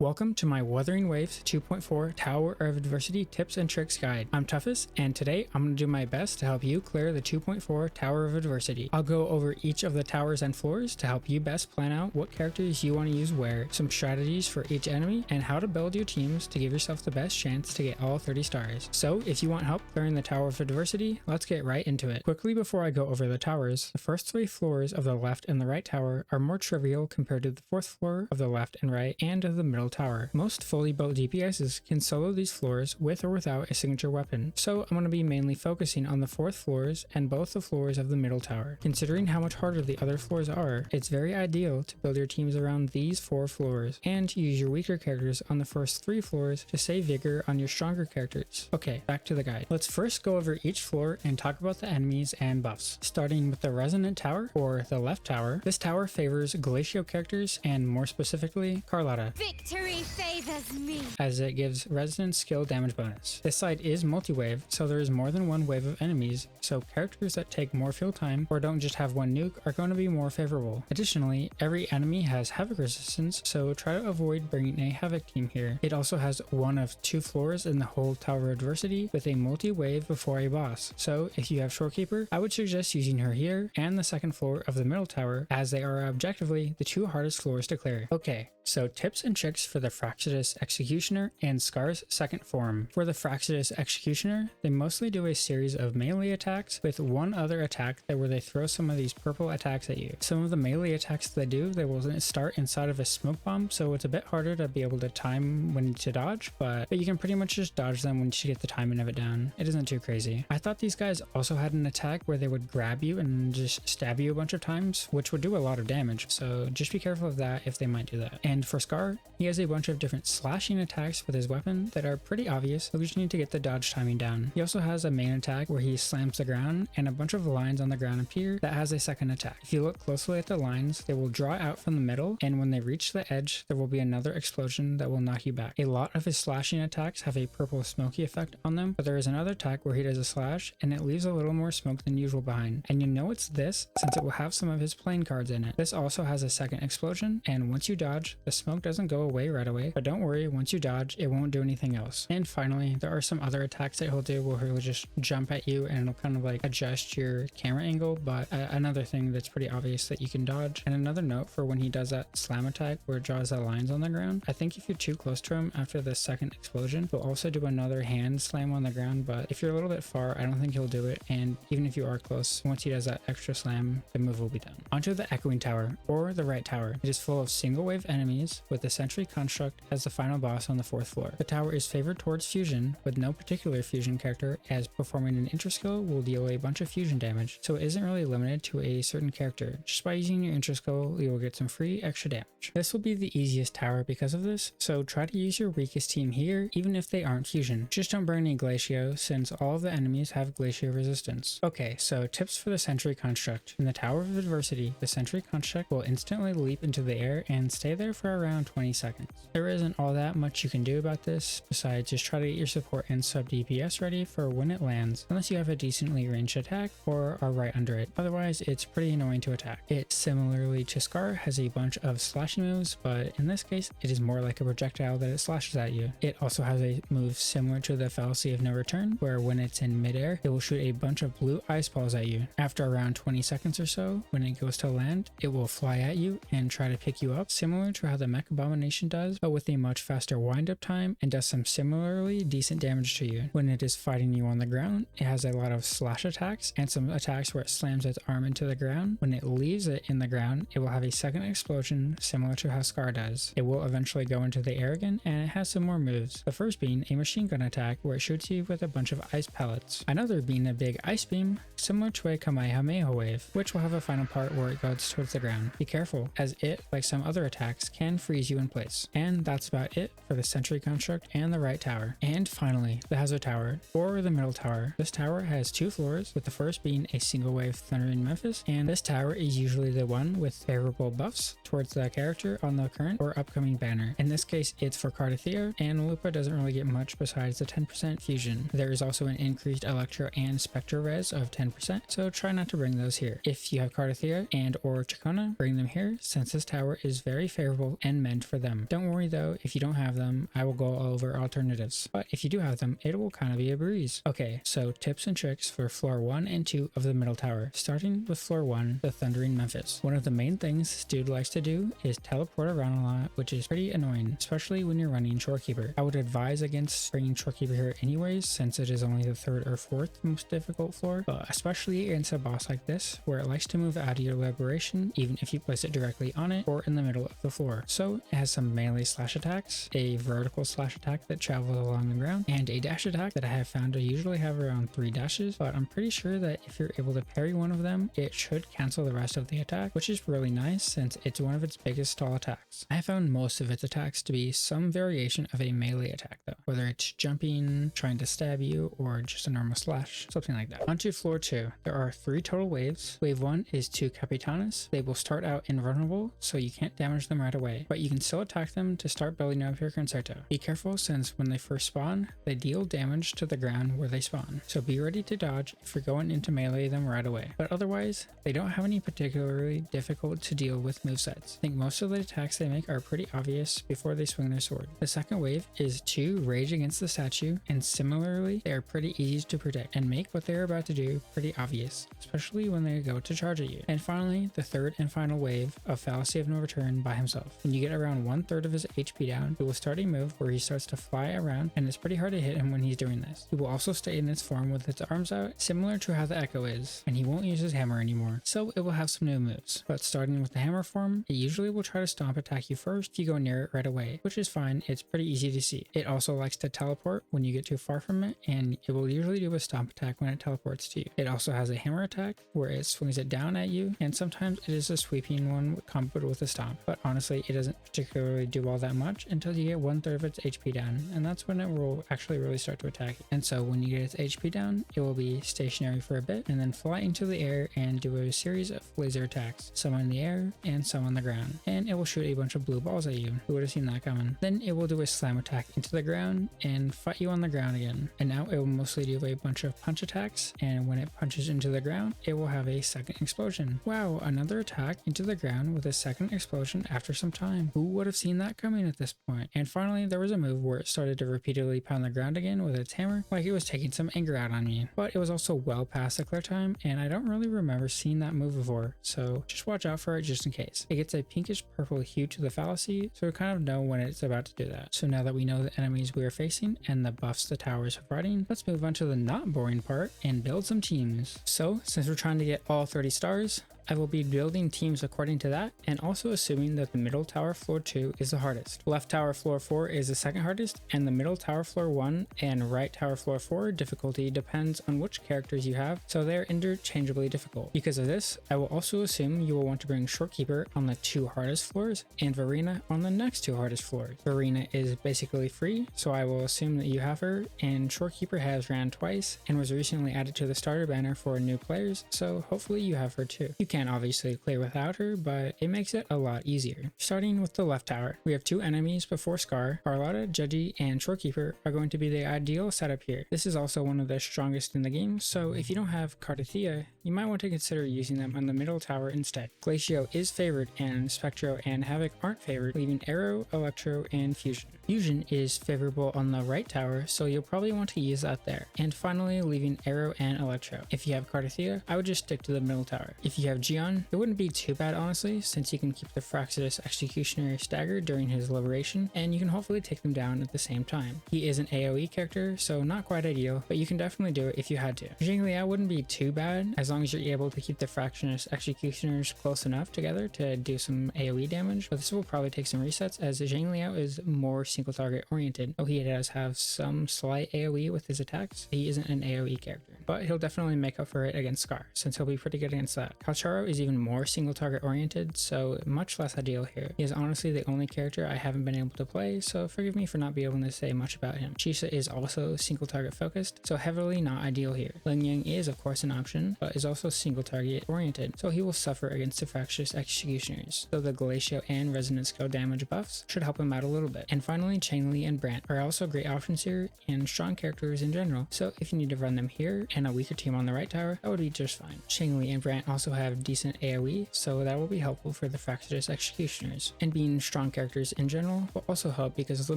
Welcome to my Wuthering Waves 2.4 Tower of Adversity Tips and Tricks Guide. I'm Toughest, and today I'm going to do my best to help you clear the 2.4 Tower of Adversity. I'll go over each of the towers and floors to help you best plan out what characters you want to use where, some strategies for each enemy, and how to build your teams to give yourself the best chance to get all 30 stars. So if you want help clearing the Tower of Adversity, let's get right into it. Quickly before I go over the towers, the first three floors of the left and the right tower are more trivial compared to the fourth floor of the left and right and of the middle tower. Most fully built DPSs can solo these floors with or without a signature weapon, so I'm going to be mainly focusing on the fourth floors and both the floors of the middle tower. Considering how much harder the other floors are, it's very ideal to build your teams around these four floors and use your weaker characters on the first three floors to save vigor on your stronger characters. Okay, back to the guide. Let's first go over each floor and talk about the enemies and buffs. Starting with the Resonant Tower, or the left tower, this tower favors Glacio characters and more specifically Carlotta. Victory favors me, as it gives resonance skill damage bonus. This side is multi-wave, so there is more than one wave of enemies, so characters that take more field time or don't just have one nuke are going to be more favorable. Additionally, every enemy has Havoc resistance, so try to avoid bringing a Havoc team here. It also has one of two floors in the whole Tower of Adversity with a multi-wave before a boss, so if you have Shorekeeper, I would suggest using her here and the second floor of the middle tower, as they are objectively the two hardest floors to clear. Okay, so tips and tricks for the Fraxidus Executioner and Scar's second form. For the Fraxidus Executioner, they mostly do a series of melee attacks with one other attack where they throw some of these purple attacks at you. Some of the melee attacks they do, they will start inside of a smoke bomb, so it's a bit harder to be able to time when to dodge, but you can pretty much just dodge them once you get the timing of it down. It isn't too crazy. I thought these guys also had an attack where they would grab you and just stab you a bunch of times, which would do a lot of damage, so just be careful of that if they might do that. And for Scar, he has a bunch of different slashing attacks with his weapon that are pretty obvious, so we just need to get the dodge timing down. He also has a main attack where he slams the ground and a bunch of lines on the ground appear that has a second attack. If you look closely at the lines, they will draw out from the middle, and when they reach the edge, there will be another explosion that will knock you back. A lot of his slashing attacks have a purple smoky effect on them, but there is another attack where he does a slash and it leaves a little more smoke than usual behind. And you know it's this since it will have some of his playing cards in it. This also has a second explosion, and once you dodge, the smoke doesn't go away right away, but don't worry, once you dodge, it won't do anything else. And finally, there are some other attacks that he'll do where he'll just jump at you and it'll kind of like adjust your camera angle, but another thing that's pretty obvious that you can dodge. And another note for when he does that slam attack where it draws the lines on the ground, I think if you're too close to him after the second explosion, he'll also do another hand slam on the ground, but if you're a little bit far, I don't think he'll do it, and even if you are close, once he does that extra slam, the move will be done. Onto the Echoing Tower, or the right tower. It is full of single wave enemies with the Sentry Construct as the final boss on the fourth floor. The tower is favored towards fusion, with no particular fusion character, as performing an intro skill will deal a bunch of fusion damage, so it isn't really limited to a certain character. Just by using your intro skill, you will get some free extra damage. This will be the easiest tower because of this, so try to use your weakest team here, even if they aren't fusion. Just don't burn any Glacio, since all of the enemies have Glacio resistance. Okay, so tips for the Sentry Construct. In the Tower of Adversity, the Sentry Construct will instantly leap into the air and stay there for around 20 seconds. There isn't all that much you can do about this, besides just try to get your support and sub DPS ready for when it lands, unless you have a decently ranged attack or are right under it. Otherwise, it's pretty annoying to attack. It, similarly to Scar, has a bunch of slashing moves, but in this case, it is more like a projectile that it slashes at you. It also has a move similar to the Fallacy of No Return, where when it's in midair, it will shoot a bunch of blue ice balls at you. After around 20 seconds or so, when it goes to land, it will fly at you and try to pick you up, similar to how the Mech Abomination does, but with a much faster wind-up time, and does some similarly decent damage to you. When it is fighting you on the ground, it has a lot of slash attacks and some attacks where it slams its arm into the ground. When it leaves it in the ground, it will have a second explosion similar to how Scar does. It will eventually go into the air again, and it has some more moves. The first being a machine gun attack where it shoots you with a bunch of ice pellets. Another being a big ice beam similar to a Kamehameha wave, which will have a final part where it goes towards the ground. Be careful, as it, like some other attacks, can freeze you in place. And that's about it for the Sentry Construct and the right tower. And finally, the Hazard Tower, or the middle tower. This tower has two floors, with the first being a single wave Thundering Memphis, and this tower is usually the one with favorable buffs towards the character on the current or upcoming banner. In this case, it's for Cardathea, and Lupa doesn't really get much besides the 10% fusion. There is also an increased Electro and Spectre res of 10%, so try not to bring those here. If you have Cardathea and or Chacona, bring them here, since this tower is very favorable and meant for them. Don't worry though, if you don't have them, I will go over alternatives. But if you do have them, it will kind of be a breeze. Okay, so tips and tricks for floor 1 and 2 of the middle tower. Starting with floor 1, the Thundering Memphis. One of the main things this dude likes to do is teleport around a lot, which is pretty annoying, especially when you're running Shorekeeper. I would advise against bringing Shorekeeper here anyways, since it is only the 3rd or 4th most difficult floor, but especially against a boss like this, where it likes to move out of your liberation, even if you place it directly on it or in the middle of the floor. So it has some melee slash attacks, a vertical slash attack that travels along the ground, and a dash attack that I have found to usually have around 3 dashes, but I'm pretty sure that if you're able to parry one of them, it should cancel the rest of the attack, which is really nice since it's one of its biggest stall attacks. I have found most of its attacks to be some variation of a melee attack though, whether it's jumping, trying to stab you, or just a normal slash, something like that. Onto floor 2, there are 3 total waves. Wave 1 is 2 Capitanes. They will start out invulnerable, so you can't damage them right away, but you can still attack them to start building up your concerto. Be careful since when they first spawn, they deal damage to the ground where they spawn, so be ready to dodge if you're going into melee them right away. But otherwise, they don't have any particularly difficult to deal with movesets. I think most of the attacks they make are pretty obvious before they swing their sword. The second wave is 2 Rage Against the Statue, and similarly, they are pretty easy to predict and make what they're about to do pretty obvious, especially when they go to charge at you. And finally, the third and final wave of Fallacy of No Return by himself. When you get around 1/3 of his HP down, he will start a move where he starts to fly around, and it's pretty hard to hit him when he's doing this. He will also stay in this form with its arms out, similar to how the Echo is, and he won't use his hammer anymore, so it will have some new moves. But starting with the hammer form, it usually will try to stomp attack you first if you go near it right away, which is fine, it's pretty easy to see. It also likes to teleport when you get too far from it, and it will usually do a stomp attack when it teleports to you. It also has a hammer attack where it swings it down at you, and sometimes it is a sweeping one comboed with a stomp, but honestly it doesn't particularly do all that much until you get 1/3 of its HP down, and that's when it will actually really start to attack you. And so when you get its HP down, it will be stationary for a bit and then fly into the air and do a series of laser attacks, some in the air and some on the ground, and it will shoot a bunch of blue balls at you. Who would have seen that coming? Then it will do a slam attack into the ground and fight you on the ground again, and now it will mostly do a bunch of punch attacks, and when it punches into the ground, it will have a second explosion. Wow, another attack into the ground with a second explosion after some time. Who would have seen that coming at this point? And finally, there was a move where it started to repeatedly pound the ground again with its hammer, like it was taking some anger out on me. But it was also well past the clear time, and I don't really remember seeing that move before, so just watch out for it just in case. It gets a pinkish purple hue to the fallacy, so we kind of know when it's about to do that. So now that we know the enemies we are facing and the buffs the tower is providing, let's move on to the not boring part and build some teams. So since we're trying to get all 30 stars, I will be building teams according to that, and also assuming that the middle tower floor 2 is the hardest. Left tower floor 4 is the second hardest, and the middle tower floor 1 and right tower floor 4 difficulty depends on which characters you have, so they are interchangeably difficult. Because of this, I will also assume you will want to bring Shorekeeper on the 2 hardest floors and Verena on the next 2 hardest floors. Verena is basically free, so I will assume that you have her, and Shorekeeper has ran twice and was recently added to the starter banner for new players, so hopefully you have her too. You can obviously clear without her, but it makes it a lot easier. Starting with the left tower, we have 2 enemies before Scar. Carlotta, Judgy, and Shorekeeper are going to be the ideal setup here. This is also one of the strongest in the game, so if you don't have Cardathea, you might want to consider using them on the middle tower instead. Glacio is favored, and Spectro and Havoc aren't favored, leaving Arrow, Electro, and Fusion. Fusion is favorable on the right tower, so you'll probably want to use that there. And finally, leaving Arrow and Electro. If you have Cardathea, I would just stick to the middle tower. If you have Gion, it wouldn't be too bad honestly, since you can keep the Fraxidus Executioner staggered during his liberation, and you can hopefully take them down at the same time. He is an AoE character, so not quite ideal, but you can definitely do it if you had to. Zhang Liao wouldn't be too bad, as long as you're able to keep the Fraxidus Executioners close enough together to do some AoE damage, but this will probably take some resets, as Zhang Liao is more single target oriented. Though he does have some slight AoE with his attacks, he isn't an AoE character, but he'll definitely make up for it against Scar, since he'll be pretty good against that. Kalcharo is even more single target oriented, so much less ideal here. He is honestly the only character I haven't been able to play, so forgive me for not being able to say much about him. Chisa is also single target focused, so heavily not ideal here. Ling Yang is of course an option, but is also single target oriented, so he will suffer against the Fractious Executioners, though the Glacio and Resonant Skill damage buffs should help him out a little bit. And finally, Changli and Brant are also great options here, and strong characters in general, so if you need to run them here and a weaker team on the right tower, that would be just fine. Changli and Brant also have have decent AoE, so that will be helpful for the Fractious Executioners. And being strong characters in general will also help because of the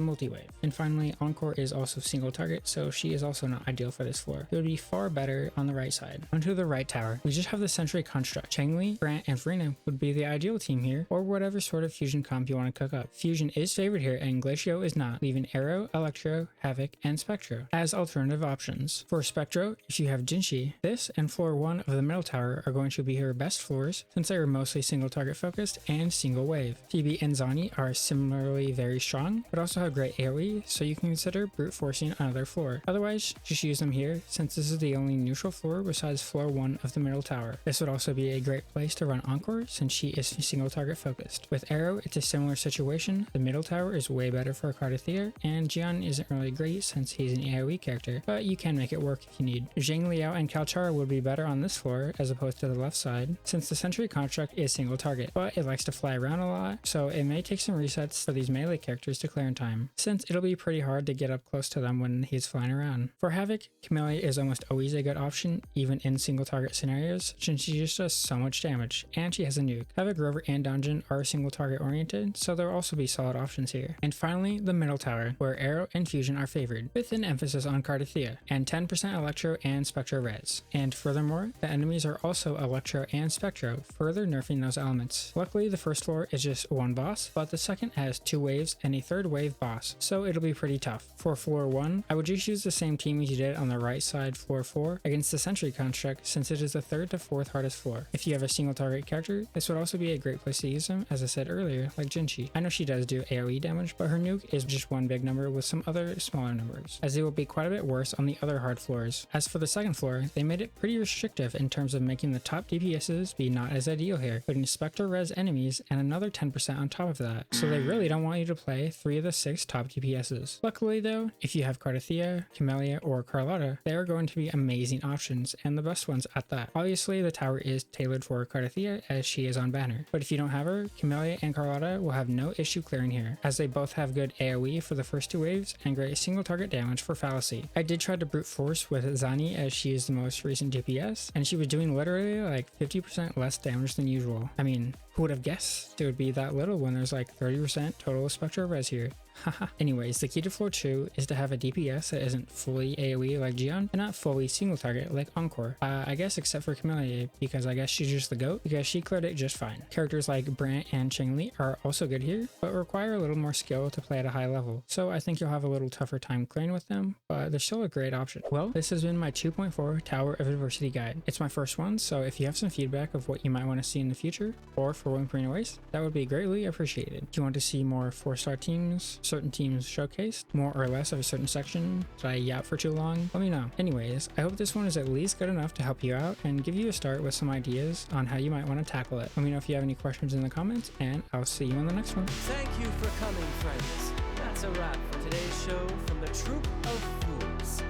multi-wave. And finally, Encore is also single target, so she is also not ideal for this floor. It would be far better on the right side. Onto the right tower, we just have the Sentry construct. Changli, Brant, and Farina would be the ideal team here, or whatever sort of fusion comp you want to cook up. Fusion is favored here and Glacio is not, leaving Arrow, Electro, Havoc, and Spectro as alternative options. For Spectro, if you have Jinshi, this and floor 1 of the middle tower are going to be her best floors since they are mostly single target focused and single wave. Phoebe and Zani are similarly very strong, but also have great AoE, so you can consider brute forcing another floor. Otherwise, just use them here since this is the only neutral floor besides floor 1 of the middle tower. This would also be a great place to run Encore since she is single target focused. With Arrow, it's a similar situation. The middle tower is way better for Cardathea, and Jian isn't really great since he's an AoE character, but you can make it work if you need. Zhang Liao and Kalchar would be better on this floor as opposed to the left side, since the Sentry construct is single target, but it likes to fly around a lot, so it may take some resets for these melee characters to clear in time, since it'll be pretty hard to get up close to them when he's flying around. For Havoc, Camellia is almost always a good option, even in single target scenarios, since she just does so much damage, and she has a nuke. Havoc, Rover, and Dungeon are single target oriented, so there will also be solid options here. And finally, the middle tower, where Arrow and Fusion are favored, with an emphasis on Cardathea, and 10% Electro and Spectro res. And furthermore, the enemies are also Electro and Spectro, further nerfing those elements. Luckily, the first floor is just one boss, but the second has 2 waves and a 3rd wave boss, so it'll be pretty tough. For floor 1, I would just use the same team as you did on the right side floor 4 against the Sentry construct since it is the 3rd to 4th hardest floor. If you have a single target character, this would also be a great place to use them, as I said earlier, like Jinshi. I know she does do AoE damage, but her nuke is just one big number with some other smaller numbers, as it will be quite a bit worse on the other hard floors. As for the second floor, they made it pretty restrictive in terms of making the top DPSs be not as ideal here, putting Spectre res enemies and another 10% on top of that, so they really don't want you to play 3 of the 6 top DPSs. Luckily though, if you have Cardathea, Camellia, or Carlotta, they are going to be amazing options, and the best ones at that. Obviously, the tower is tailored for Cardathea as she is on banner, but if you don't have her, Camellia and Carlotta will have no issue clearing here, as they both have good AoE for the first 2 waves and great single target damage for Fallacy. I did try to brute force with Zani as she is the most recent DPS, and she was doing literally like 50% less damage than usual. I mean, who would have guessed it would be that little when there's like 30% total Spectro res here? Haha. Anyways, the key to floor 2 is to have a DPS that isn't fully AoE like Jian, and not fully single target like Encore. I guess except for Camellia, because I guess she's just the GOAT, because she cleared it just fine. Characters like Brant and Changli are also good here, but require a little more skill to play at a high level, so I think you'll have a little tougher time clearing with them, but they're still a great option. Well, this has been my 2.4 Tower of Adversity guide. It's my first one, so if you have some feedback of what you might want to see in the future, or for Whimpering Waste, that would be greatly appreciated. If you want to see more 4-star teams, certain teams showcased, more or less of a certain section, did I yap for too long? Let me know. Anyways, I hope this one is at least good enough to help you out and give you a start with some ideas on how you might want to tackle it. Let me know if you have any questions in the comments, and I'll see you on the next one. Thank you for coming, friends. That's a wrap for today's show from the Troop of Fools.